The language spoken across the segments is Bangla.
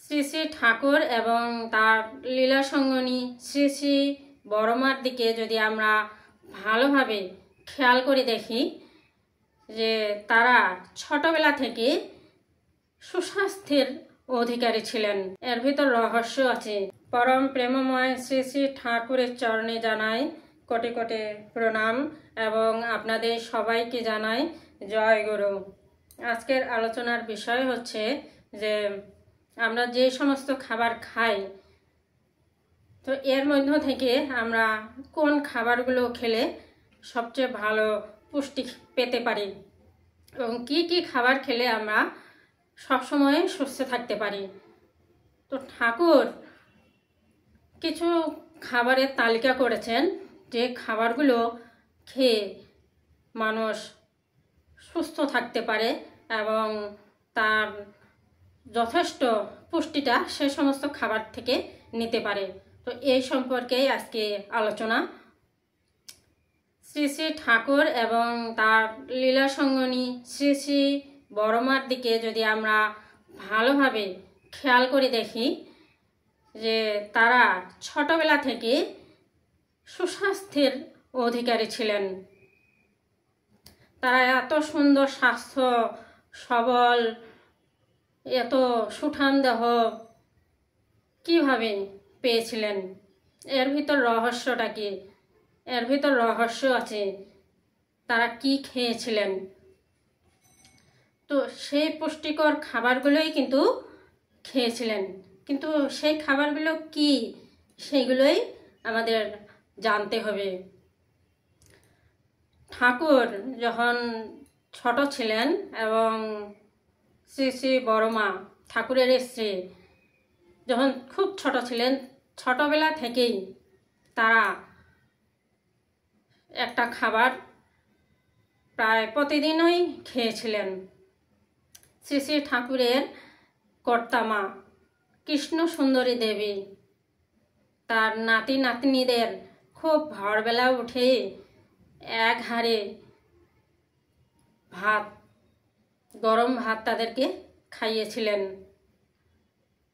শ্রী শ্রী ঠাকুর এবং তার লীলা সঙ্গিনী শ্রী শ্রী বড়মার দিকে যদি আমরা ভালোভাবে খেয়াল করে দেখি যে তারা ছোটবেলা থেকে সুস্বাস্থ্যের অধিকারী ছিলেন। এর ভিতর রহস্য আছে। পরম প্রেমময় শ্রী শ্রী ঠাকুরের চরণে জানাই কোটি কোটি প্রণাম এবং আপনাদের সবাইকে জানাই জয় গুরু। আজকের আলোচনার বিষয় হচ্ছে যে আমরা যে সমস্ত খাবার খাই, তো এর মধ্য থেকে আমরা কোন খাবারগুলো খেলে সবচেয়ে ভালো পুষ্টি পেতে পারি এবং কি কি খাবার খেলে আমরা সবসময় সুস্থ থাকতে পারি। তো ঠাকুর কিছু খাবারের তালিকা করেছেন যে খাবারগুলো খেয়ে মানুষ সুস্থ থাকতে পারে এবং তার যথেষ্ট পুষ্টিটা সে সমস্ত খাবার থেকে নিতে পারে। তো এই সম্পর্কেই আজকে আলোচনা। শ্রী শ্রী ঠাকুর এবং তার লীলা সঙ্গিনী শ্রী শ্রী বড়মার দিকে যদি আমরা ভালোভাবে খেয়াল করে দেখি যে তারা ছোটবেলা থেকে সুস্বাস্থ্যের অধিকারী ছিলেন। তারা এত সুন্দর স্বাস্থ্য, সবল, এত সুঠাম দেহ কিভাবে পেয়েছিলেন? এর ভিতর রহস্যটা কি? এর ভিতর রহস্য আছে। তারা কি খেয়েছিলেন? তো সেই পুষ্টিকর খাবারগুলোই কিন্তু খেয়েছিলেন, কিন্তু সেই খাবারগুলো কি সেইগুলোই আমাদের জানতে হবে। ঠাকুর যখন ছোট ছিলেন এবং শ্রী শ্রী বড়মা ঠাকুরের স্ত্রী যখন খুব ছোট ছিলেন, ছোটবেলা থেকেই তারা একটা খাবার প্রায় প্রতিদিনই খেয়েছিলেন। শ্রী শ্রী ঠাকুরের কর্তামা কৃষ্ণ সুন্দরী দেবী তার নাতি নাতনিদের খুব ভোরবেলা উঠে এক হাঁড়ি ভাত, গরম ভাত তাদেরকে খাইয়েছিলেন।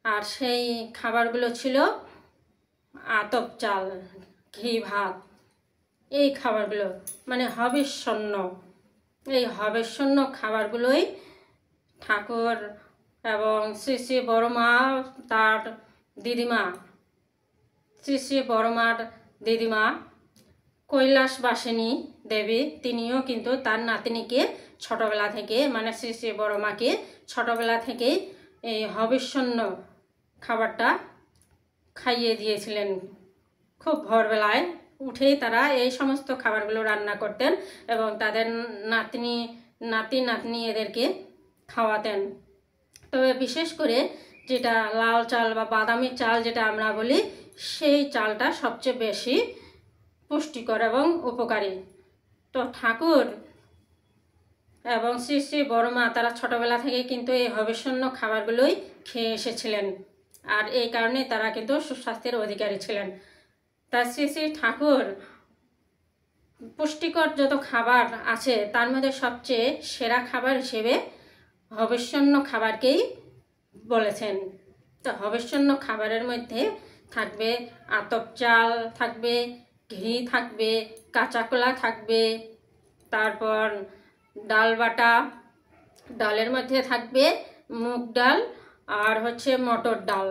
আর সেই খাবারগুলো ছিল আতপ চাল, ঘি ভাত। এই খাবারগুলো মানে হবিষ্যন্ন, এই হবিষ্যন্ন খাবারগুলোই ঠাকুর এবং শ্রী শ্রী বড়মা তার দিদিমা, শ্রী শ্রী বড়মার দিদিমা কৈলাসবাসিনী দেবী, তিনিও কিন্তু তার নাতনিকে ছোটবেলা থেকে মানে শ্রী শ্রী বড়মাকে ছোটবেলা থেকে এই হবিষ্যন্ন খাবারটা খাইয়ে দিয়েছিলেন। খুব ভোরবেলায় উঠেই তারা এই সমস্ত খাবারগুলো রান্না করতেন এবং তাদের নাতি নাতনি এদেরকে খাওয়াতেন। তবে বিশেষ করে যেটা লাল চাল বা বাদামি চাল যেটা আমরা বলি, সেই চালটা সবচেয়ে বেশি পুষ্টিকর এবং উপকারী। তো ঠাকুর এবং শ্রী শ্রী বড়মা তারা ছোটবেলা থেকে কিন্তু এই হবিষ্যন্ন খাবারগুলোই খেয়ে এসেছিলেন, আর এই কারণে তারা কিন্তু সুস্বাস্থ্যের অধিকারী ছিলেন। তার শ্রী শ্রী ঠাকুর পুষ্টিকর যত খাবার আছে তার মধ্যে সবচেয়ে সেরা খাবার হিসেবে হবিষ্যন্ন খাবারকেই বলেছেন। তো হবিষ্যন্ন খাবারের মধ্যে থাকবে আতপ চাল, থাকবে ঘি, থাকবে কাঁচা কলা, থাকবে তারপর ডাল বাটা, ডালের মধ্যে থাকবে মুগ ডাল আর হচ্ছে মটর ডাল,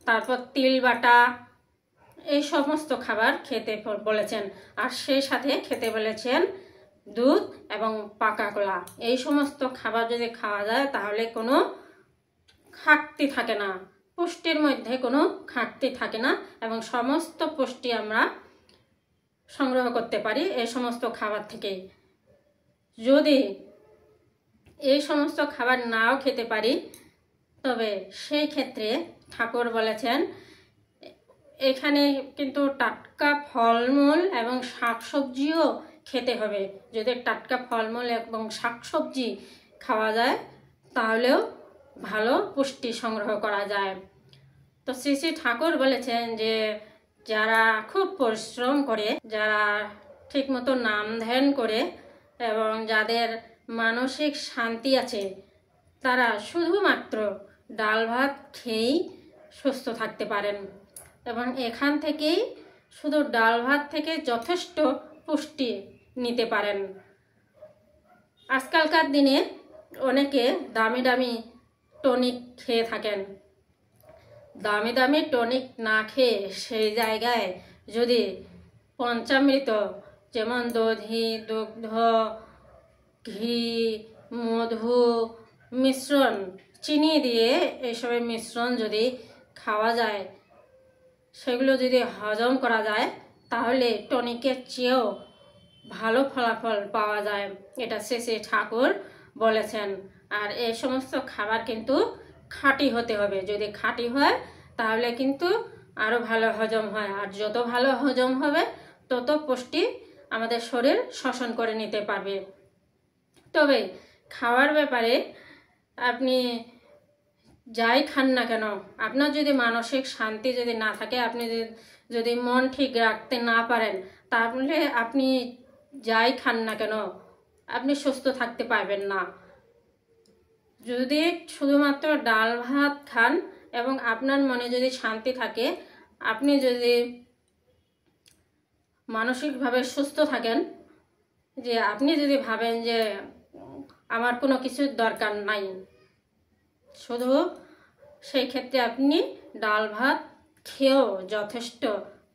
তারপর তিল বাটা। এই সমস্ত খাবার খেতে বলেছেন, আর সেই সাথে খেতে বলেছেন দুধ এবং পাকা কলা। এই সমস্ত খাবার যদি খাওয়া যায় তাহলে কোনো ঘাটতি থাকে না, পুষ্টির মধ্যে কোনো ঘাটতি থাকে না এবং সমস্ত পুষ্টি আমরা সংগ্রহ করতে পারি এই সমস্ত খাবার থেকে। যদি এই সমস্ত খাবার নাও খেতে পারি তবে সেই ক্ষেত্রে ঠাকুর বলেছেন এখানে কিন্তু টাটকা ফলমূল এবং শাকসবজিও খেতে হবে। যদি টাটকা ফলমূল এবং শাকসবজি খাওয়া যায় তাহলেও ভালো পুষ্টি সংগ্রহ করা যায়। তো শ্রী শ্রী ঠাকুর বলেছেন যে যারা খুব পরিশ্রম করে, যারা ঠিকমতো নাম ধ্যান করে এবং যাদের মানসিক শান্তি আছে, তারা শুধুমাত্র ডাল ভাত খেয়েই সুস্থ থাকতে পারেন এবং এখান থেকেই শুধু ডাল ভাত থেকে যথেষ্ট পুষ্টি নিতে পারেন। আজকালকার দিনে অনেকে দামি দামি টনিক খেয়ে থাকেন। দামি দামি টনিক না খেয়ে সেই জায়গায় যদি পঞ্চামৃত যেমন দধি, দুগ্ধ, ঘি, মধু মিশ্রণ, চিনি দিয়ে এইসবের মিশ্রণ যদি খাওয়া যায়, সেগুলো যদি হজম করা যায়, তাহলে টনিকের চেয়েও ভালো ফলাফল পাওয়া যায়, এটা শ্রী শ্রী ঠাকুর বলেছেন। আর এই সমস্ত খাবার কিন্তু খাঁটি হতে হবে। যদি খাঁটি হয় তাহলে কিন্তু আরও ভালো হজম হয়, আর যত ভালো হজম হবে তত পুষ্টি আমাদের শরীর শোষণ করে নিতে পারবে। তবে খাওয়ার ব্যাপারে আপনি যাই খান না কেন, আপনার যদি মানসিক শান্তি যদি না থাকে, আপনি যদি মন ঠিক রাখতে না পারেন, তাহলে আপনি যাই খান না কেন আপনি সুস্থ থাকতে পারবেন না। যদি শুধুমাত্র ডাল ভাত খান এবং আপনার মনে যদি শান্তি থাকে, আপনি যদি মানসিকভাবে সুস্থ থাকেন, যে আপনি যদি ভাবেন যে আমার কোনো কিছুর দরকার নাই, শুধু সেই ক্ষেত্রে আপনি ডাল ভাত খেয়েও যথেষ্ট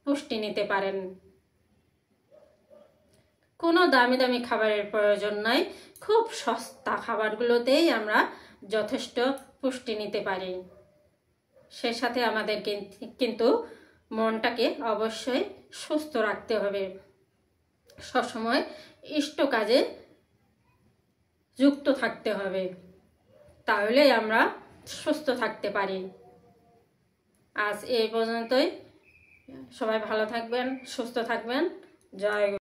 পুষ্টি নিতে পারেন। কোনো দামি দামি খাবারের প্রয়োজন নাই, খুব সস্তা খাবারগুলোতেই আমরা যথেষ্ট পুষ্টি নিতে পারি। সে সাথে আমাদের কিন্তু মনটাকে অবশ্যই সুস্থ রাখতে হবে, সবসময় ইষ্ট কাজে যুক্ত থাকতে হবে, তাহলেই আমরা সুস্থ থাকতে পারি। আজ এই পর্যন্তই। সবাই ভালো থাকবেন, সুস্থ থাকবেন। জয় গুরু।